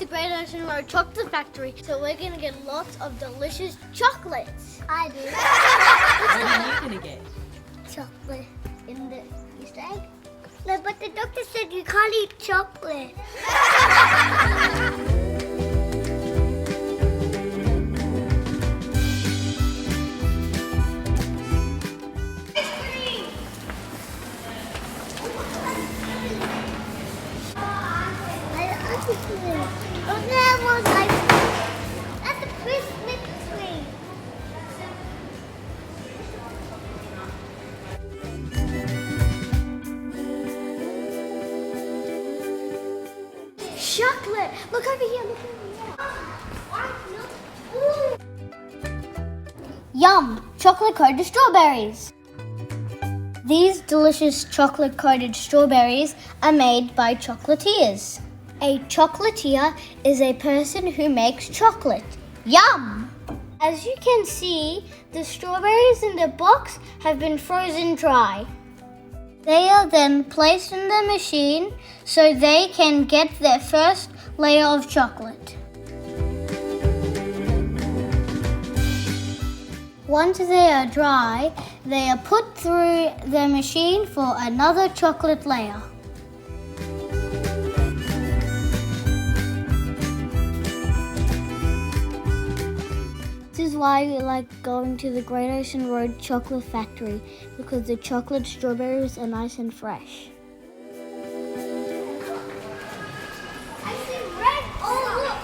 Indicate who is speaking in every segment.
Speaker 1: the Great Ocean Road Chocolate Factory, so we're gonna get lots of delicious chocolates. I do.
Speaker 2: What are you gonna get?
Speaker 1: Chocolate in the Easter egg. No, but the doctor said you can't eat chocolate. Oh, that was like that's a Christmas tree. Chocolate! Look over here! Look over here! Yum! Chocolate-coated strawberries. These delicious chocolate-coated strawberries are made by chocolatiers. A chocolatier is a person who makes chocolate. Yum! As you can see, the strawberries in the box have been frozen dry. They are then placed in the machine so they can get their first layer of chocolate. Once they are dry, they are put through the machine for another chocolate layer. This is why we like going to the Great Ocean Road Chocolate Factory, because the chocolate strawberries are nice and fresh. I see red. Oh, look!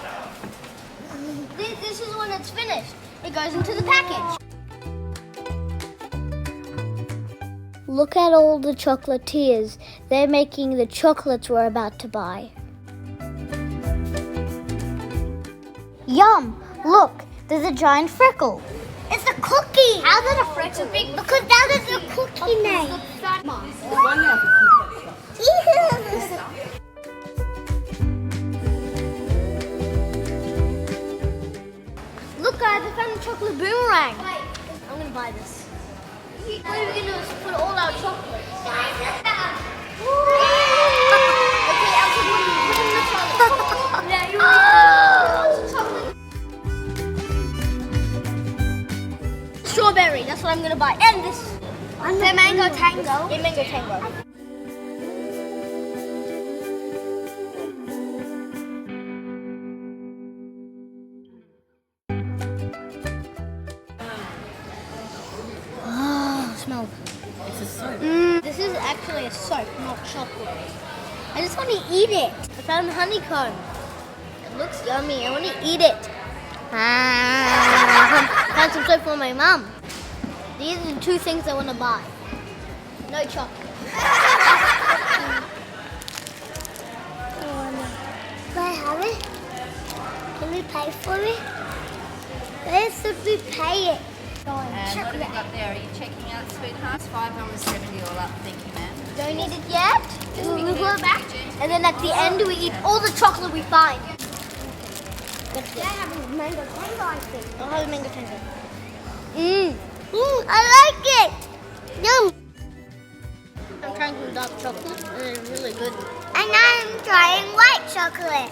Speaker 1: This is when it's finished. It goes into the package. Look at all the chocolatiers. They're making the chocolates we're about to buy. Yum! Look! There's a giant freckle. It's a cookie. How's it a freckle? Big because that is a cookie name. Look guys, I found a chocolate boomerang. I'm gonna buy this. What are we gonna do is put all our chocolate. Okay, I'll put in the chocolate. Yeah, you chocolate. Strawberry, that's what I'm gonna buy. And this. The mango tango. Yeah, mango tango. Oh, smell.
Speaker 2: It's a soap.
Speaker 1: This is actually a soap, not chocolate. I just want to eat it. I found honeycomb. It looks yummy. I want to eat it. Found some soap for my mum. These are the two things I want to buy. No chocolate. Can I have it? Can we pay for it? Where should we pay it?
Speaker 3: And what have you got there? Are you checking out, sweetheart? It's $5.70 all up. Thank you, ma'am.
Speaker 1: Don't need it yet. We'll go back. And then at the end, we eat all the chocolate we find. Can I have a mango tango, I think? I'll have a mango tango. I like it. Yum. I'm trying some dark chocolate, and it's really good. And I'm trying white chocolate.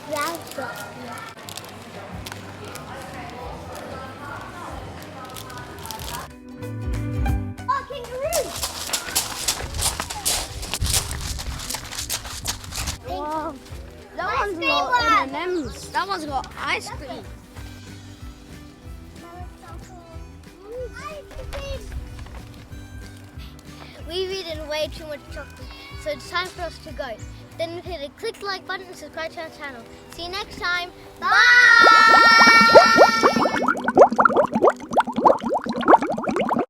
Speaker 1: Brown chocolate. Oh, kangaroo! Wow. That one's got M&M's. That one's got ice cream. We've eaten way too much chocolate, so it's time for us to go. Then hit the click like button and subscribe to our channel. See you next time. Bye!